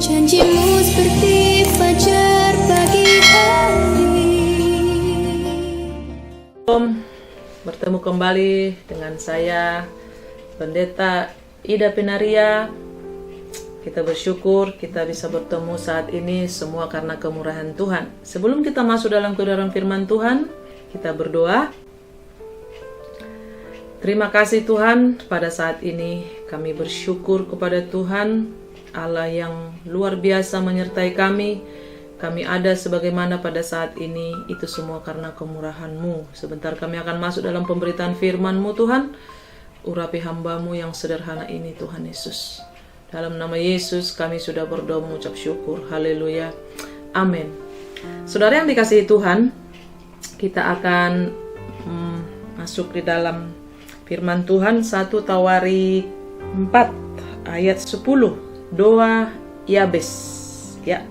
Janjimu seperti fajar pagi hari. Bertemu kembali dengan saya, Pendeta Ida Pinaria. Kita bersyukur kita bisa bertemu saat ini semua karena kemurahan Tuhan. Sebelum kita masuk dalam kebenaran firman Tuhan, kita berdoa. Terima kasih Tuhan, pada saat ini kami bersyukur kepada Tuhan Allah yang luar biasa menyertai kami. Kami ada sebagaimana pada saat ini, itu semua karena kemurahan-Mu. Sebentar kami akan masuk dalam pemberitaan firman-Mu Tuhan. Urapi hamba-Mu yang sederhana ini Tuhan Yesus. Dalam nama Yesus kami sudah berdoa mengucap syukur. Haleluya. Amin. Saudara yang dikasihi Tuhan, kita akan masuk di dalam firman Tuhan 1 Tawarik 4 ayat 10. Doa Yabes. Ya.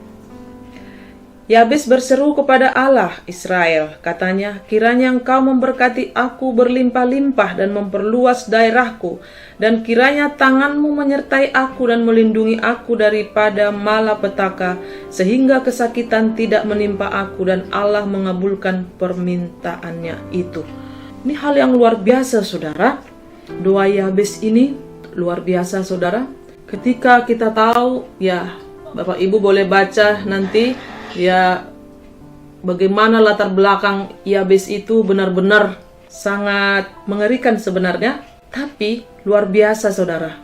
Yabes berseru kepada Allah Israel, katanya, kiranya Engkau memberkati aku berlimpah-limpah dan memperluas daerahku, dan kiranya tangan-Mu menyertai aku dan melindungi aku daripada malapetaka, sehingga kesakitan tidak menimpa aku, dan Allah mengabulkan permintaannya itu. Ini hal yang luar biasa, saudara. Doa Yabes ini luar biasa, saudara. Ketika kita tahu, ya Bapak Ibu boleh baca nanti, ya bagaimana latar belakang Yabes itu benar-benar sangat mengerikan sebenarnya. Tapi luar biasa, saudara.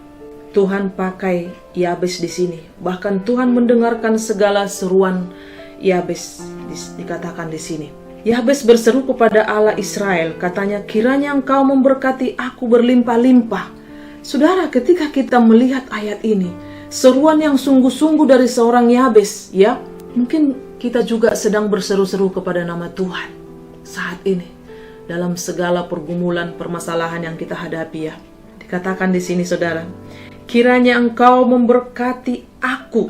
Tuhan pakai Yabes di sini. Bahkan Tuhan mendengarkan segala seruan Yabes, dikatakan di sini. Yabes berseru kepada Allah Israel, katanya, kiranya Engkau memberkati aku berlimpah-limpah. Saudara, ketika kita melihat ayat ini, seruan yang sungguh-sungguh dari seorang Yabes, ya, mungkin kita juga sedang berseru-seru kepada nama Tuhan saat ini dalam segala pergumulan, permasalahan yang kita hadapi, ya. Dikatakan di sini, saudara, kiranya Engkau memberkati aku.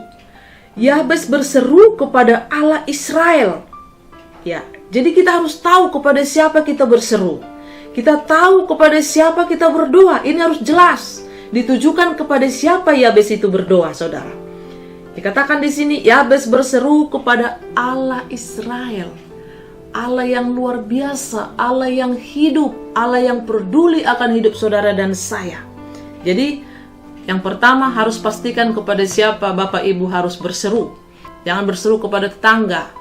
Yabes berseru kepada Allah Israel. Ya, jadi kita harus tahu kepada siapa kita berseru. Kita tahu kepada siapa kita berdoa. Ini harus jelas. Ditujukan kepada siapa Yabes itu berdoa, saudara. Dikatakan di sini, Yabes berseru kepada Allah Israel. Allah yang luar biasa, Allah yang hidup, Allah yang peduli akan hidup saudara dan saya. Jadi, yang pertama harus pastikan kepada siapa Bapak Ibu harus berseru. Jangan berseru kepada tetangga.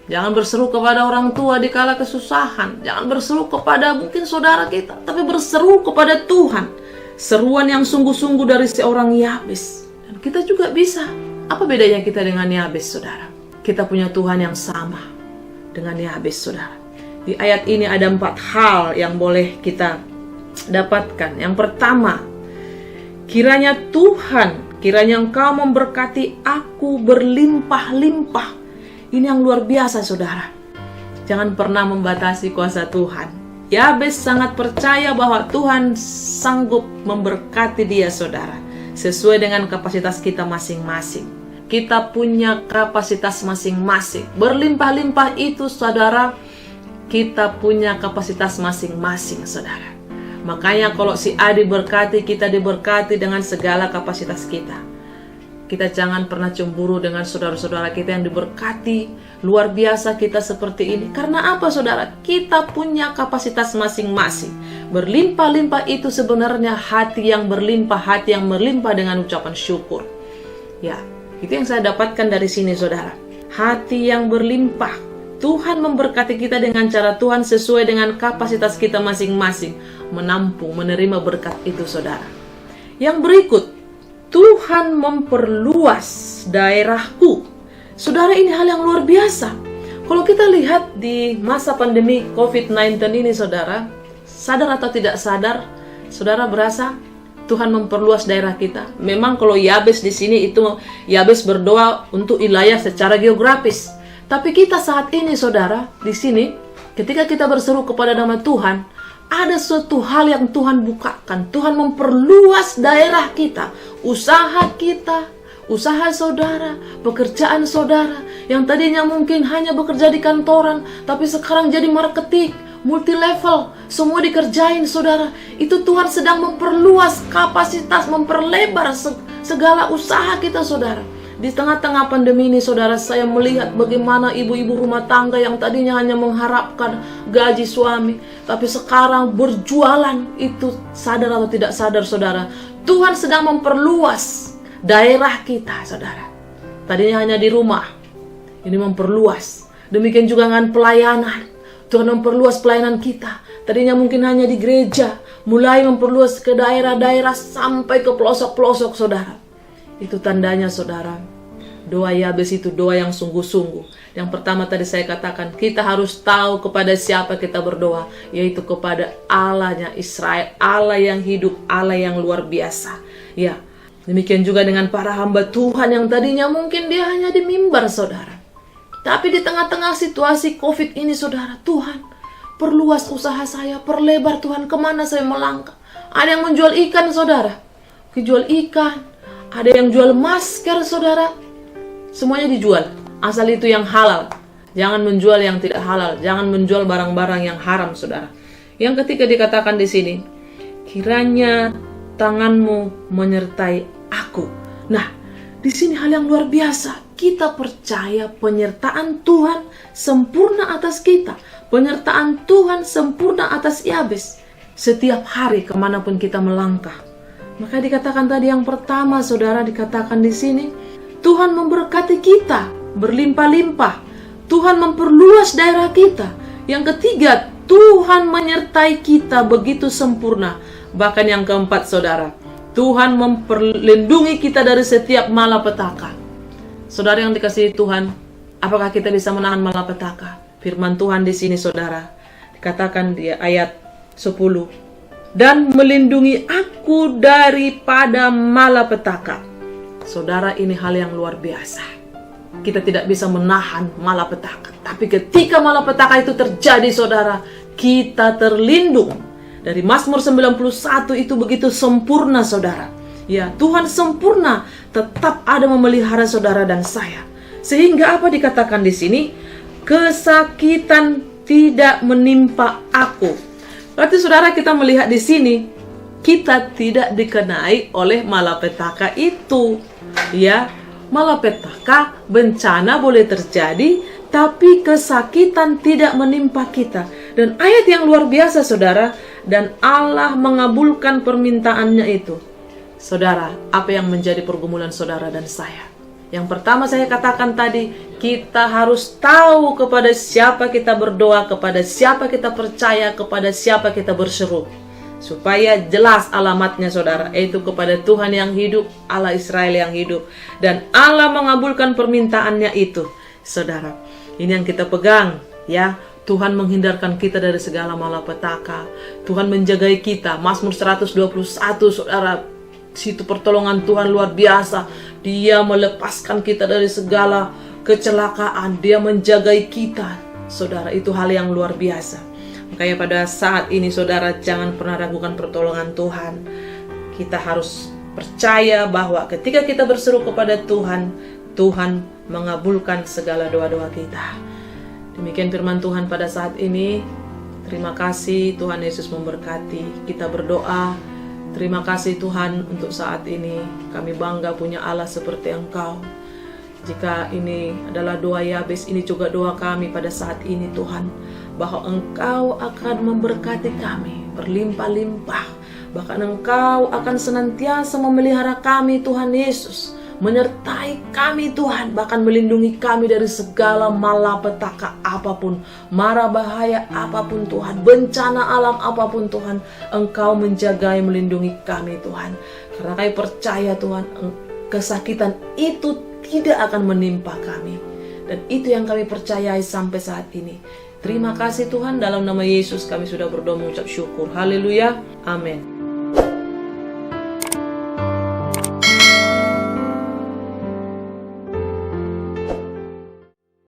Jangan berseru kepada orang tua di kala kesusahan. Jangan berseru kepada mungkin saudara kita, tapi berseru kepada Tuhan. Seruan yang sungguh-sungguh dari seorang Yabes. Dan kita juga bisa. Apa bedanya kita dengan Yabes, saudara? Kita punya Tuhan yang sama dengan Yabes, saudara. Di ayat ini ada 4 hal yang boleh kita dapatkan. Yang pertama, kiranya Engkau memberkati aku berlimpah-limpah. Ini yang luar biasa, saudara. Jangan pernah membatasi kuasa Tuhan. Yabes sangat percaya bahwa Tuhan sanggup memberkati dia, saudara. Sesuai dengan kapasitas kita masing-masing. Kita punya kapasitas masing-masing. Berlimpah-limpah itu, saudara, kita punya kapasitas masing-masing, saudara. Makanya kalau si A diberkati, kita diberkati dengan segala kapasitas kita. Kita jangan pernah cemburu dengan saudara-saudara kita yang diberkati. Luar biasa kita seperti ini. Karena apa, saudara? Kita punya kapasitas masing-masing. Berlimpah-limpah itu sebenarnya hati yang berlimpah, hati yang berlimpah dengan ucapan syukur. Ya, itu yang saya dapatkan dari sini, saudara. Hati yang berlimpah. Tuhan memberkati kita dengan cara Tuhan sesuai dengan kapasitas kita masing-masing. Menampung, menerima berkat itu, saudara. Yang berikut, Tuhan memperluas daerahku. Saudara, ini hal yang luar biasa. Kalau kita lihat di masa pandemi COVID-19 ini, saudara, sadar atau tidak sadar, saudara berasa Tuhan memperluas daerah kita. Memang kalau Yabes di sini itu Yabes berdoa untuk wilayah secara geografis. Tapi kita saat ini, saudara, di sini ketika kita berseru kepada nama Tuhan, ada suatu hal yang Tuhan bukakan. Tuhan memperluas daerah kita, usaha kita, usaha saudara, pekerjaan saudara, yang tadinya mungkin hanya bekerja di kantoran, tapi sekarang jadi marketing, multi level, semua dikerjain, saudara. Itu Tuhan sedang memperluas kapasitas, memperlebar segala usaha kita, saudara. Di tengah-tengah pandemi ini, saudara, saya melihat bagaimana ibu-ibu rumah tangga yang tadinya hanya mengharapkan gaji suami, tapi sekarang berjualan. Itu sadar atau tidak sadar, saudara, Tuhan sedang memperluas daerah kita, saudara. Tadinya hanya di rumah, ini memperluas. Demikian juga dengan pelayanan. Tuhan memperluas pelayanan kita. Tadinya mungkin hanya di gereja, mulai memperluas ke daerah-daerah sampai ke pelosok-pelosok, saudara. Itu tandanya, saudara, doa Yabes itu doa yang sungguh-sungguh. Yang pertama tadi saya katakan, kita harus tahu kepada siapa kita berdoa, yaitu kepada Allahnya Israel, Allah yang hidup, Allah yang luar biasa. Ya, demikian juga dengan para hamba Tuhan yang tadinya mungkin dia hanya di mimbar, saudara. Tapi di tengah-tengah situasi COVID ini, saudara, Tuhan perluas usaha saya, perlebar Tuhan, kemana saya melangkah. Ada yang menjual ikan, saudara, dijual ikan. Ada yang jual masker, saudara. Semuanya dijual, asal itu yang halal. Jangan menjual yang tidak halal. Jangan menjual barang-barang yang haram, saudara. Yang ketiga dikatakan di sini, kiranya tanganmu menyertai aku. Nah, di sini hal yang luar biasa. Kita percaya penyertaan Tuhan sempurna atas kita. Penyertaan Tuhan sempurna atas Yabes. Setiap hari kemanapun kita melangkah. Maka dikatakan tadi yang pertama, saudara, dikatakan di sini, Tuhan memberkati kita berlimpah-limpah. Tuhan memperluas daerah kita. Yang ketiga, Tuhan menyertai kita begitu sempurna. Bahkan yang keempat, saudara, Tuhan memperlindungi kita dari setiap malapetaka. Saudara yang dikasihi Tuhan, apakah kita bisa menahan malapetaka? Firman Tuhan di sini, saudara, dikatakan di ayat 10. Dan melindungi aku daripada malapetaka. Saudara, ini hal yang luar biasa. Kita tidak bisa menahan malapetaka. Tapi ketika malapetaka itu terjadi, saudara, kita terlindung. Dari Mazmur 91 itu begitu sempurna, saudara. Ya, Tuhan sempurna, tetap ada memelihara saudara dan saya. Sehingga apa dikatakan di sini? Kesakitan tidak menimpa aku. Berarti saudara, kita melihat di sini, kita tidak dikenai oleh malapetaka itu. Ya, malapetaka, bencana boleh terjadi, tapi kesakitan tidak menimpa kita. Dan ayat yang luar biasa, saudara, dan Allah mengabulkan permintaannya itu. Saudara, apa yang menjadi pergumulan saudara dan saya? Yang pertama saya katakan tadi, kita harus tahu kepada siapa kita berdoa, kepada siapa kita percaya, kepada siapa kita berseru. Supaya jelas alamatnya, saudara, yaitu kepada Tuhan yang hidup, Allah Israel yang hidup. Dan Allah mengabulkan permintaannya itu, saudara. Ini yang kita pegang, ya. Tuhan menghindarkan kita dari segala malapetaka. Tuhan menjagai kita. Mazmur 121, saudara. Situ pertolongan Tuhan luar biasa. Dia melepaskan kita dari segala kecelakaan. Dia menjagai kita. Saudara, itu hal yang luar biasa. Makanya pada saat ini, saudara, jangan pernah ragukan pertolongan Tuhan. Kita harus percaya bahwa ketika kita berseru kepada Tuhan, Tuhan mengabulkan segala doa-doa kita. Demikian firman Tuhan pada saat ini. Terima kasih, Tuhan Yesus memberkati. Kita berdoa. Terima kasih Tuhan untuk saat ini. Kami bangga punya Allah seperti Engkau. Jika ini adalah doa Yabes, ini juga doa kami pada saat ini, Tuhan. Bahwa Engkau akan memberkati kami berlimpah-limpah. Bahkan Engkau akan senantiasa memelihara kami, Tuhan Yesus. Menyertai kami, Tuhan. Bahkan melindungi kami dari segala malapetaka apapun. Mara bahaya apapun, Tuhan. Bencana alam apapun, Tuhan. Engkau menjagai, melindungi kami, Tuhan. Karena kami percaya, Tuhan, kesakitan itu tidak akan menimpa kami. Dan itu yang kami percayai sampai saat ini. Terima kasih Tuhan, dalam nama Yesus kami sudah berdoa mengucap syukur. Haleluya. Amin.